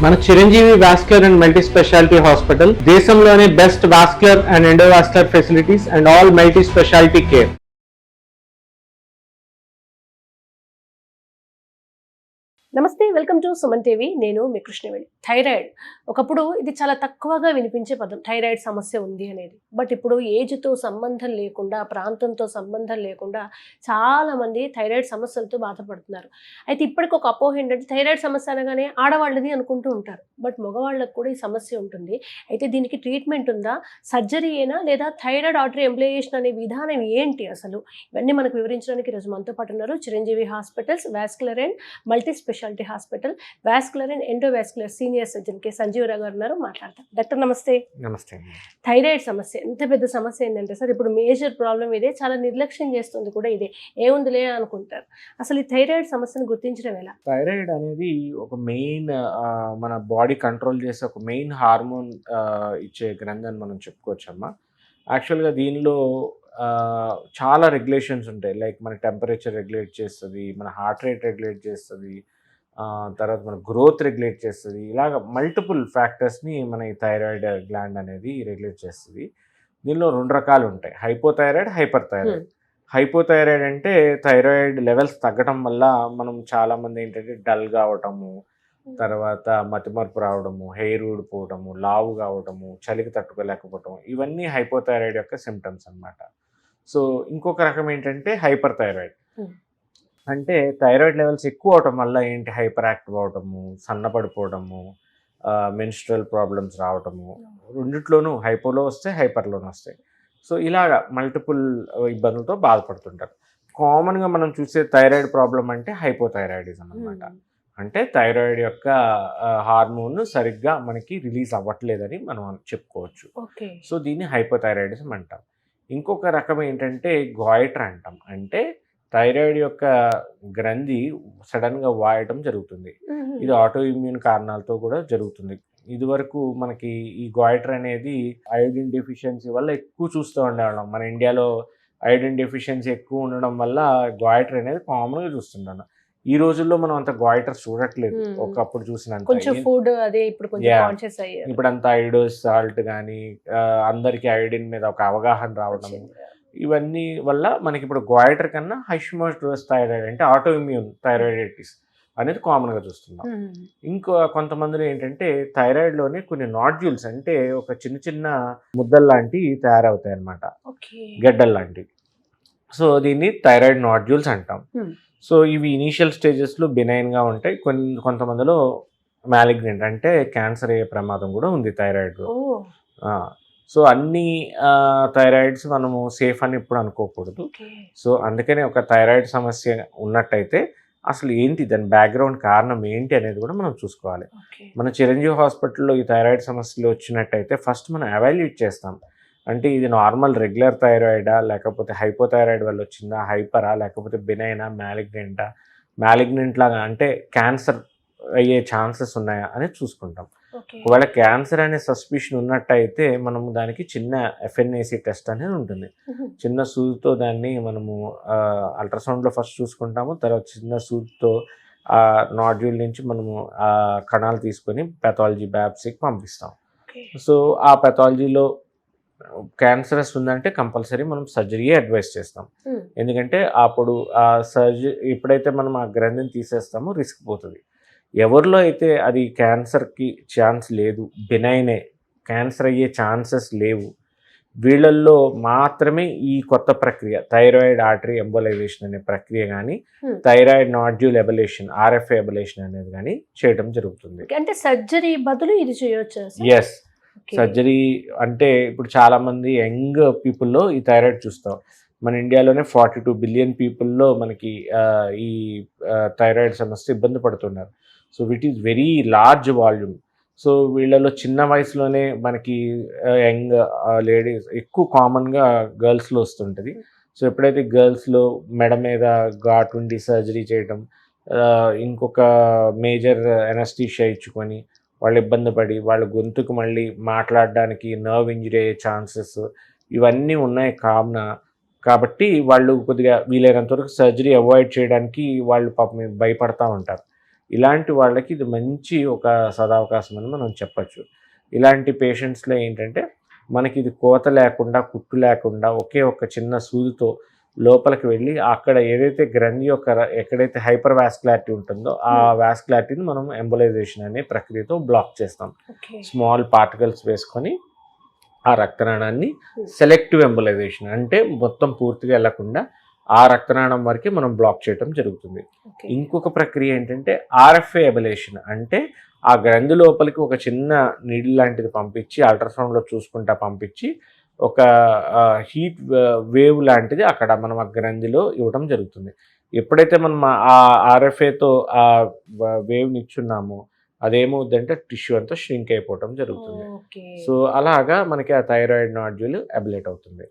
మన Chiranjeevi vascular and multi speciality hospital దేశంలోనే best vascular and endovascular facilities and all multi speciality care. నమస్తే, welcome to Suman TV. నేను మీ Krishnaveni. Thyroid ఒకప్పుడు ఇది చాలా తక్కువగా వినిపించే పదం, థైరాయిడ్ సమస్య ఉంది అనేది. బట్ ఇప్పుడు ఏజ్తో సంబంధం లేకుండా, ప్రాంతంతో సంబంధం లేకుండా చాలామంది థైరాయిడ్ సమస్యలతో బాధపడుతున్నారు. అయితే ఇప్పటికి ఒక అపోహ ఏంటంటే థైరాయిడ్ సమస్య అనగానే ఆడవాళ్ళది అనుకుంటూ ఉంటారు. బట్ మగవాళ్ళకు కూడా ఈ సమస్య ఉంటుంది. అయితే దీనికి ట్రీట్మెంట్ ఉందా, సర్జరీ అయినా, లేదా థైరాయిడ్ ఆర్టరీ ఎంప్లాయేషన్ అనే విధానం ఏంటి అసలు, ఇవన్నీ మనకు వివరించడానికి ఈరోజు మనతో పాటు ఉన్నారు Chiranjeevi hospitals vascular and multi speciality hospital vascular and endovascular senior surgeon K Sanjeeva Rao గారు ఉన్నారు. మాట్లాడతాం. డాక్టర్ నమస్తే. నమస్తే. థైరాయిడ్ సమస్య ఎంత పెద్ద సమస్య ఏంటంటే సార్, ఇప్పుడు మేజర్ ప్రాబ్లం ఇదే, చాలా నిర్లక్ష్యం చేస్తుంది కూడా ఇదే, ఏముందిలే అనుకుంటారు. అసలు ఈ థైరాయిడ్ సమస్యను గుర్తించడం ఎలా? థైరాయిడ్ అనేది ఒక మెయిన్ మన బాడీ కంట్రోల్ చేసే ఒక మెయిన్ హార్మోన్ ఇచ్చే గ్రంథి అని మనం చెప్పుకోవచ్చమ్మా. యాక్చువల్గా దీనిలో చాలా రెగ్యులేషన్స్ ఉంటాయి. లైక్ మన టెంపరేచర్ రెగ్యులేట్ చేస్తుంది, మన హార్ట్ రేట్ రెగ్యులేట్ చేస్తుంది, తర్వాత మన గ్రోత్ రెగ్యులేట్ చేస్తుంది. ఇలాగ మల్టిపుల్ ఫ్యాక్టర్స్ని మన ఈ థైరాయిడ్ గ్లాండ్ అనేది రెగ్యులేట్ చేస్తుంది. దీనిలో రెండు రకాలు ఉంటాయి, హైపోథైరాయిడ్, హైపర్ థైరాయిడ్. హైపోథైరాయిడ్ అంటే థైరాయిడ్ లెవెల్స్ తగ్గడం వల్ల మనం చాలామంది ఏంటంటే డల్గా అవటము, తర్వాత మతిమరుపు రావడము, హెయిర్ ఊడిపోవడము, లావు కావడము, చలికి తట్టుకోలేకపోవటం, ఇవన్నీ హైపోథైరాయిడ్ యొక్క సిమ్టమ్స్ అన్నమాట. సో ఇంకొక రకం ఏంటంటే హైపర్ థైరాయిడ్. అంటే థైరాయిడ్ లెవెల్స్ ఎక్కువ అవటం వల్ల ఏంటి హైపర్ యాక్టివ్ అవటము, సన్నపడిపోవడము, మెన్స్ట్రల్ ప్రాబ్లమ్స్ రావటము, రెండిట్లోనూ హైపోలో వస్తాయి, హైపర్లోనూ వస్తాయి. సో ఇలాగ మల్టిపుల్ ఇబ్బందులతో బాధపడుతుంటారు. కామన్గా మనం చూసే థైరాయిడ్ ప్రాబ్లం అంటే హైపోథైరాయిడిజం అనమాట. అంటే థైరాయిడ్ యొక్క హార్మోన్ సరిగ్గా మనకి రిలీజ్ అవ్వట్లేదని మనం చెప్పుకోవచ్చు. సో దీన్ని హైపోథైరాయిడిజం అంటాం. ఇంకొక రకం ఏంటంటే గాయిటర్ అంటాం. అంటే థైరాయిడ్ యొక్క గ్రంథి సడన్గా వాయటం జరుగుతుంది. ఇది ఆటో ఇమ్యూన్ కారణాలతో కూడా జరుగుతుంది. ఇదివరకు మనకి ఈ గాయిటర్ అనేది అయోడిన్ డెఫిషియన్సీ వల్ల ఎక్కువ చూస్తూ ఉండేవాళ్ళం. మన ఇండియాలో అయోడిన్ డెఫిషియన్సీ ఎక్కువ ఉండడం వల్ల గాయిటర్ అనేది కామన్గా చూస్తున్నాను. ఈ రోజుల్లో మనం అంత గాయిటర్ చూడట్లేదు, ఒకప్పుడు చూసినంత. ఇప్పుడు అంత ఐడోస్ సాల్ట్ కానీ అందరికీ అయోడిన్ మీద ఒక అవగాహన రావడం, ఇవన్నీ వల్ల మనకి ఇప్పుడు గాయిటర్ కన్నా హైష్మోస్టోస్ థైరాయిడ్ అంటే ఆటో ఇమ్యూన్ థైరాయిడైటిస్ అనేది కామన్గా చూస్తున్నాం. ఇంకో కొంతమందిలో ఏంటంటే థైరాయిడ్లోనే కొన్ని నాడ్యూల్స్ అంటే ఒక చిన్న చిన్న ముద్దల్లాంటివి తయారవుతాయి అన్నమాట, గడ్డల్లాంటివి. సో దీన్ని థైరాయిడ్ నాడ్యూల్స్ అంటాం. సో ఇవి ఇనీషియల్ స్టేజెస్లో బెనైన్గా ఉంటాయి. కొంతమందిలో మ్యాలిగ్నెంట్ అంటే క్యాన్సర్ అయ్యే ప్రమాదం కూడా ఉంది థైరాయిడ్లో. సో అన్ని థైరాయిడ్స్ మనము సేఫ్ అని ఇప్పుడు అనుకోకూడదు. సో అందుకనే ఒక థైరాయిడ్ సమస్య ఉన్నట్టయితే అసలు ఏంటి, దాని బ్యాక్గ్రౌండ్ కారణం ఏంటి అనేది కూడా మనం చూసుకోవాలి. మన చిరంజీవి హాస్పిటల్లో ఈ థైరాయిడ్ సమస్యలు వచ్చినట్టయితే ఫస్ట్ మనం ఎవాల్యుయేట్ చేస్తాం. అంటే ఇది నార్మల్ రెగ్యులర్ థైరాయిడా, లేకపోతే హైపోథైరాయిడ్ వల్ల వచ్చిందా, హైపరా, లేకపోతే బెనైనా, మ్యాలిగ్నెంట్ లాగా అంటే క్యాన్సర్ అయ్యే ఛాన్సెస్ ఉన్నాయా అనేది చూసుకుంటాం. ఒకవేళ క్యాన్సర్ అనే సస్పిషన్ ఉన్నట్టయితే మనము దానికి చిన్న FNAC టెస్ట్ అనేది ఉంటుంది. చిన్న సూదితో దాన్ని మనము అల్ట్రాసౌండ్లో ఫస్ట్ చూసుకుంటాము. తర్వాత చిన్న సూదితో ఆ నాడ్యూల్ నుంచి మనము ఆ కణాలు తీసుకొని పెథాలజీ బ్యాప్సీకి పంపిస్తాం. సో ఆ పెథాలజీలో క్యాన్సరస్ ఉందంటే కంపల్సరీ మనం సర్జరీయే అడ్వైస్ చేస్తాం. ఎందుకంటే అప్పుడు ఆ ఎప్పుడైతే మనం ఆ గ్రంథిని తీసేస్తామో రిస్క్ పోతుంది. ఎవరిలో అయితే అది క్యాన్సర్కి ఛాన్స్ లేదు, బెనైనే, క్యాన్సర్ అయ్యే ఛాన్సెస్ లేవు, వీళ్ళల్లో మాత్రమే ఈ కొత్త ప్రక్రియ థైరాయిడ్ ఆర్టరీ ఎంబోలైజేషన్ అనే ప్రక్రియ కానీ థైరాయిడ్ నాడ్యూల్ ఎబలేషన్ RFA ఎబలేషన్ అనేది కానీ చేయడం జరుగుతుంది. అంటే సర్జరీ బదులు ఇది చేయొచ్చు? ఎస్, సర్జరీ అంటే ఇప్పుడు చాలామంది యంగ్ పీపుల్లో ఈ థైరాయిడ్ చూస్తాం. మన ఇండియాలోనే 42 బిలియన్ పీపుల్లో మనకి ఈ థైరాయిడ్ సమస్య ఇబ్బంది పడుతున్నారు. So it is very large volume. So వీళ్ళలో చిన్న వయసులోనే మనకి యంగ్ లేడీస్ ఎక్కువ కామన్గా గర్ల్స్లో వస్తుంటుంది. సో ఎప్పుడైతే గర్ల్స్లో మెడ మీద ఘాటు ఉండి సర్జరీ చేయడం, ఇంకొక మేజర్ ఎనస్థీషియా ఇచ్చుకొని వాళ్ళు ఇబ్బంది పడి వాళ్ళ గొంతుకు మళ్ళీ మాట్లాడడానికి నర్వ్ ఇంజరీ అయ్యే ఛాన్సెస్ ఇవన్నీ ఉన్నాయి కాబట్టి వాళ్ళు కొద్దిగా వీలైనంత వరకు సర్జరీ అవాయిడ్ చేయడానికి వాళ్ళు పాపం భయపడతా ఉంటారు. ఇలాంటి వాళ్ళకి ఇది మంచి ఒక సదవకాశం అని మనం చెప్పచ్చు. ఇలాంటి పేషెంట్స్లో ఏంటంటే మనకి ఇది కోత లేకుండా, కుట్టు లేకుండా ఒకే ఒక చిన్న సూదితో లోపలికి వెళ్ళి అక్కడ ఏదైతే గ్రంథి యొక్క ఎక్కడైతే హైపర్ వాస్కులారిటీ ఉంటుందో ఆ వాస్కులారిటీని మనం ఎంబోలైజేషన్ అనే ప్రక్రియతో బ్లాక్ చేస్తాం. స్మాల్ పార్టికల్స్ వేసుకొని ఆ రక్తనాళాన్ని సెలెక్టివ్ ఎంబోలైజేషన్ అంటే మొత్తం పూర్తిగా వెళ్లకుండా ఆ రక్తనాళం వరకే మనం బ్లాక్ చేయడం జరుగుతుంది. ఇంకొక ప్రక్రియ ఏంటంటే ఆర్ఎఫ్ఏ ఎబలేషన్ అంటే ఆ గ్రంథి లోపలికి ఒక చిన్న నీడిల్ లాంటిది పంపించి అల్ట్రాసౌండ్లో చూసుకుంటా పంపించి ఒక హీట్ వేవ్ లాంటిది అక్కడ మనం ఆ గ్రంథిలో ఇవ్వడం జరుగుతుంది. ఎప్పుడైతే మనం ఆ ఆర్ఎఫ్ఏతో ఆ వేవ్ని ఇచ్చున్నామో అదేమవుద్దంటే టిష్యూ అంతా ష్రింక్ అయిపోవడం జరుగుతుంది. సో అలాగా మనకి ఆ థైరాయిడ్ నాడ్యూల్ అబిలేట్ అవుతుంది.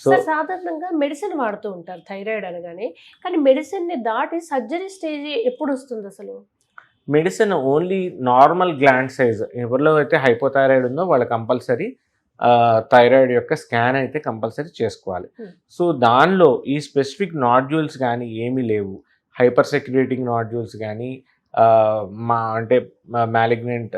సో సాధారణంగా మెడిసిన్ వాడుతూ ఉంటారు థైరాయిడ్ అనగానే, కానీ మెడిసిన్ ని దాటి సర్జరీ స్టేజ్ ఎప్పుడు వస్తుంది అసలు? Medicine only normal gland size ఎవరిలో అయితే హైపోథైరాయిడ్ ఉందో వాళ్ళు కంపల్సరీ థైరాయిడ్ యొక్క స్కాన్ అయితే కంపల్సరీ చేసుకోవాలి. సో దానిలో ఈ స్పెసిఫిక్ నాడ్యూల్స్ కానీ ఏమీ లేవు, హైపర్ సెక్యూరేటింగ్ నాడ్యూల్స్ కానీ అంటే మ్యాలిగ్నెంట్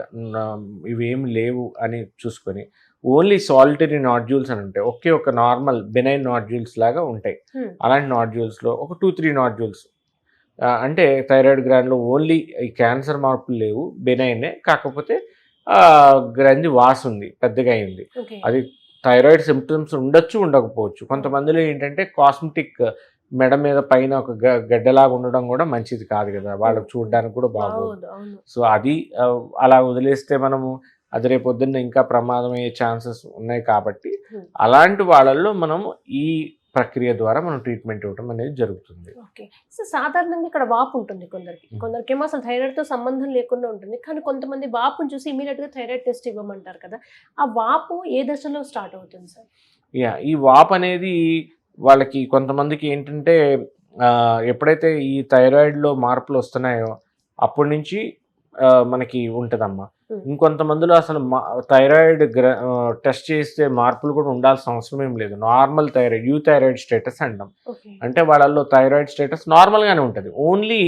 ఇవేమి లేవు అని చూసుకొని ఓన్లీ సాలిటరీ నాడ్యూల్స్ అని ఉంటాయి. ఒకే ఒక నార్మల్ బెనైన్ నాడ్యూల్స్ లాగా ఉంటాయి. అలాంటి నాడ్యూల్స్లో ఒక 2-3 నాడ్యూల్స్ అంటే థైరాయిడ్ గ్లాండ్లో ఓన్లీ ఈ క్యాన్సర్ మార్పులు లేవు, బెనైనే, కాకపోతే గ్రంథి వాసుంది, పెద్దగా అయింది. అది థైరాయిడ్ సిమ్టమ్స్ ఉండొచ్చు, ఉండకపోవచ్చు. కొంతమందిలో ఏంటంటే కాస్మెటిక్ మెడ మీద పైన ఒక గడ్డలాగా ఉండడం కూడా మంచిది కాదు కదా, వాళ్ళకి చూడడానికి కూడా బాగోదు. సో అది అలా వదిలేస్తే మనము అది రేపు పొద్దున్న ఇంకా ప్రమాదం అయ్యే ఛాన్సెస్ ఉన్నాయి. కాబట్టి అలాంటి వాళ్ళల్లో మనము ఈ ప్రక్రియ ద్వారా మనం ట్రీట్మెంట్ ఇవ్వడం అనేది జరుగుతుంది. ఓకే. సో సాధారణంగా ఇక్కడ వాపు ఉంటుంది కొందరికి ఏమో అసలు థైరాయిడ్తో సంబంధం లేకుండా ఉంటుంది, కానీ కొంతమంది వాపును చూసి ఇమీడియట్గా థైరాయిడ్ టెస్ట్ ఇవ్వమంటారు కదా, ఆ వాపు ఏ దశలో స్టార్ట్ అవుతుంది సార్? ఈ వాపు అనేది వాళ్ళకి కొంతమందికి ఏంటంటే ఎప్పుడైతే ఈ థైరాయిడ్లో మార్పులు వస్తున్నాయో అప్పటి నుంచి మనకి ఉంటుందమ్మా. ఇంకొంతమందిలో అసలు థైరాయిడ్ టెస్ట్ చేస్తే మార్పులు కూడా ఉండాల్సిన అవసరం ఏం లేదు. నార్మల్ థైరాయిడ్, యూథైరాయిడ్ స్టేటస్ అంటాం. అంటే వాళ్ళల్లో థైరాయిడ్ స్టేటస్ నార్మల్గానే ఉంటుంది, ఓన్లీ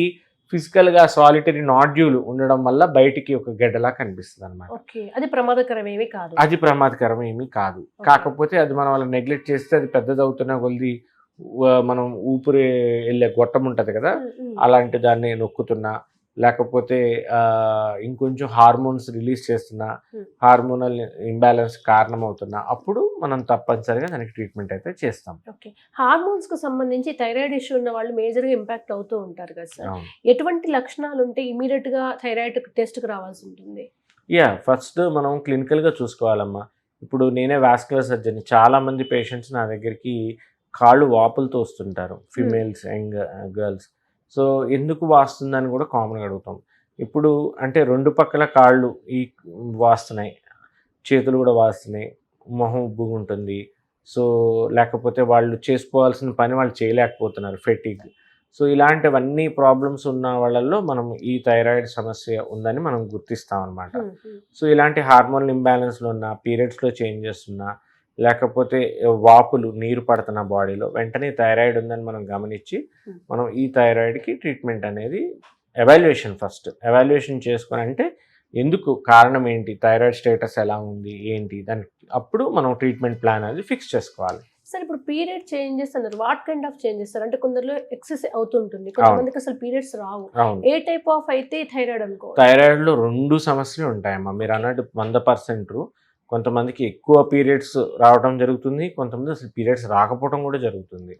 ఫిజికల్గా సాలిటరీ నాడ్యూల్ ఉండడం వల్ల బయటికి ఒక గడ్డలా కనిపిస్తుంది అనమాట. అది ప్రమాదకరమేమీ కాదు, అది ప్రమాదకరం ఏమీ కాదు. కాకపోతే అది మనం వాళ్ళని నెగ్లెక్ట్ చేస్తే అది పెద్దదవుతున్న కొద్ది మనం ఊపిరి వెళ్ళే గొట్టం ఉంటుంది కదా, అలాంటి దాన్ని నొక్కుతున్నా, లేకపోతే ఇంకొంచెం హార్మోన్స్ రిలీజ్ చేస్తున్నా, హార్మోనల్ ఇంబ్యాలెన్స్ కారణమవుతున్నా, అప్పుడు మనం తప్పనిసరిగా దానికి ట్రీట్మెంట్ అయితే చేస్తాం. ఓకే. హార్మోన్స్ కు సంబంధించి థైరాయిడ్ ఇష్యూ ఉన్న వాళ్ళు మేజర్గా ఇంపాక్ట్ అవుతూ ఉంటారు కదా సార్, ఎటువంటి లక్షణాలు ఉంటే ఇమీడియట్ గా థైరాయిడ్ టెస్ట్కి రావాల్సి ఉంటుంది? ఫస్ట్ మనం క్లినికల్గా చూసుకోవాలమ్మా. ఇప్పుడు నేనే వాస్కులర్ సర్జన్, చాలా మంది పేషెంట్స్ నా దగ్గరికి కాళ్ళు వాపులతో వస్తుంటారు, ఫిమేల్స్, యంగ్ గర్ల్స్. సో ఎందుకు వాస్తుందని కూడా కామన్గా అడుగుతాం. ఇప్పుడు అంటే రెండు పక్కల కాళ్ళు ఈ వాస్తున్నాయి, చేతులు కూడా వాస్తున్నాయి, మొహం ఉబ్బుగా ఉంటుంది. సో లేకపోతే వాళ్ళు చేసుకోవాల్సిన పని వాళ్ళు చేయలేకపోతున్నారు, ఫెటిగ్. సో ఇలాంటివన్నీ ప్రాబ్లమ్స్ ఉన్న వాళ్ళల్లో మనం ఈ థైరాయిడ్ సమస్య ఉందని మనం గుర్తిస్తాం అనమాట. సో ఇలాంటి హార్మోనల్ ఇంబ్యాలెన్స్లో ఉన్న, పీరియడ్స్లో చేంజెస్ ఉన్నా, లేకపోతే వాపులు, నీరు పడుతున్న బాడీలో, వెంటనే థైరాయిడ్ ఉందని మనం గమనించి మనం ఈ థైరాయిడ్కి ట్రీట్మెంట్ అనేది ఫస్ట్ ఎవాల్యుయేషన్ చేసుకొని, అంటే ఎందుకు, కారణం ఏంటి, థైరాయిడ్ స్టేటస్ ఎలా ఉంది ఏంటి, దానికి అప్పుడు మనం ట్రీట్మెంట్ ప్లాన్ అనేది ఫిక్స్ చేసుకోవాలి. సార్ ఇప్పుడు పీరియడ్ చేంజెస్ అన్నారు, what kind of changes sir? అంటే కొందరిలో ఎక్సెస్ అవుతుంటుంది, కొంతమందికి అసలు periods Rao. A type of అయితే థైరాయిడ్ అనుకో? థైరాయిడ్లో 2 సమస్యలు ఉంటాయమ్మా. మీరు అన్నట్టు 100%. కొంతమందికి ఎక్కువ పీరియడ్స్ రావడం జరుగుతుంది, కొంతమంది అసలు పీరియడ్స్ రాకపోవడం కూడా జరుగుతుంది.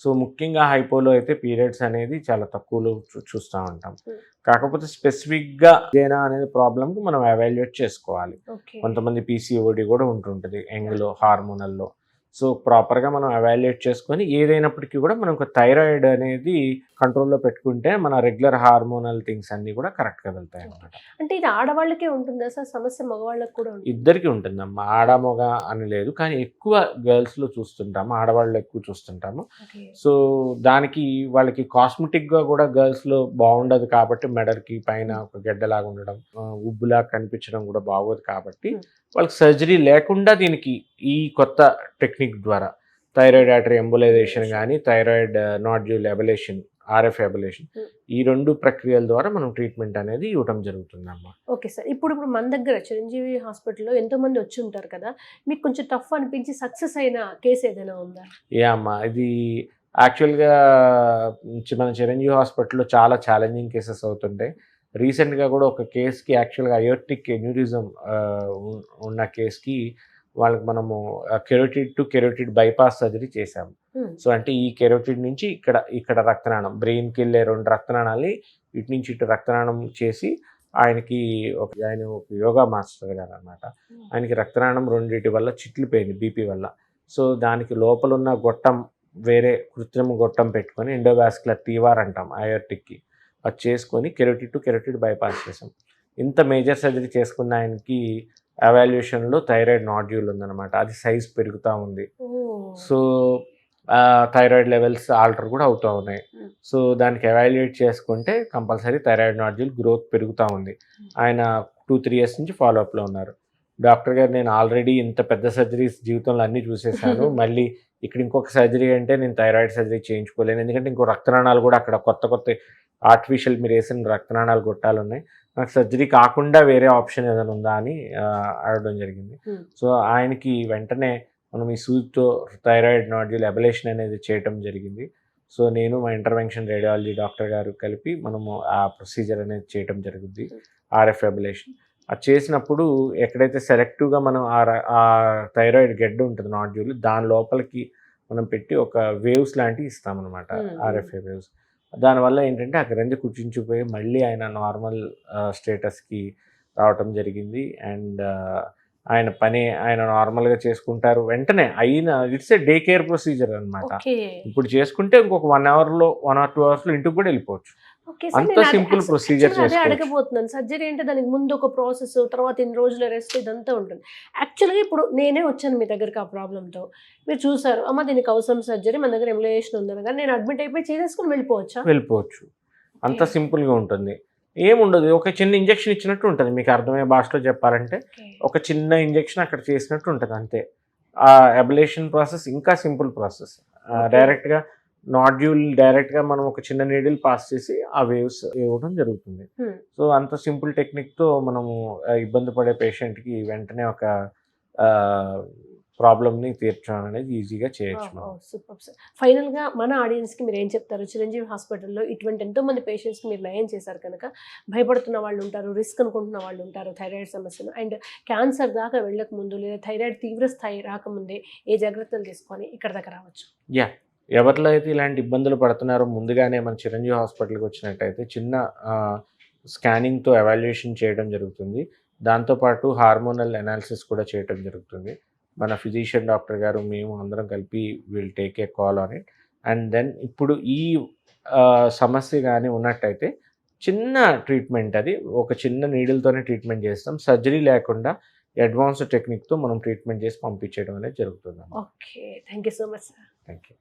సో ముఖ్యంగా హైపోలో అయితే పీరియడ్స్ అనేది చాలా తక్కువలో చూస్తూ ఉంటాం. కాకపోతే స్పెసిఫిక్గా ఇదేనా అనేది ప్రాబ్లమ్కి మనం ఎవాల్యుయేట్ చేసుకోవాలి. కొంతమంది పీసీఓడి కూడా ఉంటుంటుంది యంగ్లో, హార్మోనల్లో. సో ప్రాపర్గా మనం ఎవాల్యుయేట్ చేసుకొని ఏదైనప్పటికీ కూడా మనం ఒక థైరాయిడ్ అనేది కంట్రోల్లో పెట్టుకుంటే మన రెగ్యులర్ హార్మోనల్ థింగ్స్ అన్నీ కూడా కరెక్ట్గా వెళ్తాయి అన్నమాట. అంటే ఇది ఆడవాళ్ళకే ఉంటుందా సార్ సమస్య, మగవాళ్ళకి కూడా? ఇద్దరికి ఉంటుందమ్మా, ఆడ మగ అని లేదు, కానీ ఎక్కువ గర్ల్స్లో చూస్తుంటాము, ఆడవాళ్ళు ఎక్కువ చూస్తుంటాము. సో దానికి వాళ్ళకి కాస్మెటిక్గా కూడా గర్ల్స్లో బాగుండదు కాబట్టి, మెడకి పైన ఒక గడ్డలాగా ఉండడం, ఉబ్బులా కనిపించడం కూడా బాగోదు కాబట్టి వాళ్ళకి సర్జరీ లేకుండా దీనికి ఈ కొత్త టెక్నిక్ ద్వారా థైరాయిడ్ ఆర్టరీ ఎంబోలైజేషన్ కానీ, థైరాయిడ్ నాడ్యూల్ ఎబలేషన్ ఆర్ఎఫ్ అబలేషన్. ఈ 2 ప్రక్రియల ద్వారా మనం ట్రీట్మెంట్ అనేది ఇవ్వటం జరుగుతుందమ్మా. Okay sir. ఇప్పుడు మన దగ్గర చిరంజీవి హాస్పిటల్‌లో ఎంతోమంది వచ్చి ఉంటారు కదా! మీకు కొంచెం టఫ్ అనిపించి సక్సెస్ అయిన కేస్ ఏదైనా ఉందా? అమ్మా, ఇది యాక్చువల్గా మన చిరంజీవి హాస్పిటల్లో చాలా ఛాలెంజింగ్ కేసెస్ అవుతుంటాయి. రీసెంట్గా కూడా ఒక కేసుకి యాక్చువల్గా అయోర్టిక్ ఎన్యూరిజం ఉన్న కేసుకి వాళ్ళకి మనము carotid to carotid bypass surgery చేశాము. సో అంటే ఈ కెరోటిడ్ నుంచి ఇక్కడ రక్తనాళం, బ్రెయిన్కి వెళ్ళే 2 రక్తనాళాలని ఇటు నుంచి ఇటు రక్తనాళం చేసి ఆయన ఒక యోగా మాస్టర్ గారు అనమాట. ఆయనకి రక్తనాళం 2 వల్ల చిట్లిపోయింది బీపీ వల్ల. సో దానికి లోపల ఉన్న గొట్టం వేరే కృత్రిమ గొట్టం పెట్టుకొని ఎండోవాస్కులర్ టీవార్ అంటాం అయోర్టిక్కి, అది చేసుకొని కెరోటిడ్ టు కెరోటిడ్ బైపాస్ చేసాం. ఇంత మేజర్ సర్జరీ చేసుకున్న ఆయనకి ఎవాల్యుయేషన్లో థైరాయిడ్ నాడ్యూల్ ఉందన్నమాట. అది సైజ్ పెరుగుతూ ఉంది. సో థైరాయిడ్ లెవెల్స్ ఆల్టర్ కూడా అవుతూ ఉన్నాయి. సో దానికి ఎవాల్యుయేట్ చేసుకుంటే కంపల్సరీ థైరాయిడ్ నాడ్యూల్ గ్రోత్ పెరుగుతూ ఉంది. ఆయన 2-3 ఇయర్స్ నుంచి ఫాలోఅప్లో ఉన్నారు. డాక్టర్ గారు, నేను ఆల్రెడీ ఇంత పెద్ద సర్జరీస్ జీవితంలో అన్నీ చూసేసాను, మళ్ళీ ఇక్కడ ఇంకొక సర్జరీ అంటే నేను థైరాయిడ్ సర్జరీ చేయించుకోలేను, ఎందుకంటే ఇంకో రక్తనాళాలు కూడా అక్కడ కొత్త ఆర్టిఫిషియల్ మీరు వేసిన రక్తనాళాలు గొట్టాలు ఉన్నాయి, నాకు సర్జరీ కాకుండా వేరే ఆప్షన్ ఏదైనా ఉందా అని అడగడం జరిగింది. సో ఆయనకి వెంటనే మనం ఈ సూదితో థైరాయిడ్ నాడ్యూల్ అబలేషన్ అనేది చేయటం జరిగింది. సో నేను మా ఇంటర్వెన్షన్ రేడియాలజీ డాక్టర్ గారు కలిపి మనము ఆ ప్రొసీజర్ అనేది చేయటం జరుగుద్ది, ఆర్ఎఫ్ అబలేషన్. అది చేసినప్పుడు ఎక్కడైతే సెలెక్టివ్గా మనం ఆ థైరాయిడ్ గెడ్డ ఉంటుంది నాడ్యూల్, దాని లోపలికి మనం పెట్టి ఒక వేవ్స్ లాంటివి ఇస్తామన్నమాట, ఆర్ఎఫ్ఏ వేవ్స్. దానివల్ల ఏంటంటే ఆ గ్రంథి కుచించిపోయి మళ్ళీ ఆయన నార్మల్ స్టేటస్కి రావటం జరిగింది. అండ్ ఆయన నార్మల్గా చేసుకుంటారు. వెంటనే it's a day care procedure అనమాట. ఇప్పుడు చేసుకుంటే ఇంకొక 1 అవర్లో 1 or 2 అవర్స్లో ఇంటికి కూడా వెళ్ళిపోవచ్చు. అంత సింపుల్ ప్రొసీజర్ అడగబోతున్నాను. సర్జరీ అంటే దానికి ముందు ఒక ప్రాసెస్, తర్వాత ఇన్ని రోజుల రెస్ట్, ఇదంతా ఉంటుంది. యాక్చువల్గా ఇప్పుడు నేనే వచ్చాను మీ దగ్గరికి ఆ ప్రాబ్లంతో, మీరు చూసారు, అమ్మ దీనికి అవసరం సర్జరీ, మన దగ్గర ఎమ్యులేషన్ ఉందని, కానీ నేను అడ్మిట్ అయిపోయి చేసేసుకుని వెళ్ళిపోవచ్చు. అంత సింపుల్గా ఉంటుంది, ఏముండదు. ఒక చిన్న ఇంజెక్షన్ ఇచ్చినట్టు ఉంటుంది, మీకు అర్థమయ్యే భాషలో చెప్పాలంటే ఒక చిన్న ఇంజెక్షన్ అక్కడ చేసినట్టు ఉంటుంది అంతే. ఆ అబలేషన్ ప్రాసెస్ ఇంకా సింపుల్ ప్రాసెస్. డైరెక్ట్గా డైరెక్ట్గా మనం ఒక చిన్న నీడిల్ పాస్ చేసి ఆ వేవ్స్ ఇవ్వడం జరుగుతుంది. సో అంత సింపుల్ టెక్నిక్తో మనము ఇబ్బంది పడే పేషెంట్కి వెంటనే ఒక ప్రాబ్లమ్ని తీర్చడం అనేది ఈజీగా చేయొచ్చు. Super sir. ఫైనల్గా మన ఆడియన్స్కి మీరు ఏం చెప్తారు? చిరంజీవి హాస్పిటల్లో ఇటువంటి ఎంతోమంది పేషెంట్స్కి మీరు నయం చేశారు కనుక, భయపడుతున్న వాళ్ళు ఉంటారు, రిస్క్ అనుకుంటున్న వాళ్ళు ఉంటారు థైరాయిడ్ సమస్యను, అండ్ క్యాన్సర్ దాకా వెళ్ళక ముందు లేదా థైరాయిడ్ తీవ్ర స్థాయి రాకముందే ఏ జాగ్రత్తలు తీసుకొని ఇక్కడ దాకా రావచ్చు. ఎవరిలో అయితే ఇలాంటి ఇబ్బందులు పడుతున్నారో ముందుగానే మన చిరంజీవి హాస్పిటల్కి వచ్చినట్టయితే చిన్న స్కానింగ్తో ఎవాల్యుయేషన్ చేయడం జరుగుతుంది. దాంతోపాటు హార్మోనల్ అనాలిసిస్ కూడా చేయడం జరుగుతుంది. మన ఫిజిషియన్ డాక్టర్ గారు, మేము అందరం కలిపి will take a call on it. And then ఇప్పుడు ఈ సమస్య కానీ ఉన్నట్టయితే చిన్న ట్రీట్మెంట్, అది ఒక చిన్న నీడిల్తోనే ట్రీట్మెంట్ చేస్తాం, సర్జరీ లేకుండా అడ్వాన్స్డ్ టెక్నిక్తో మనం ట్రీట్మెంట్ చేసి పంపించేయడం అనేది జరుగుతుంది. Okay, thank you so much sir. Thank you.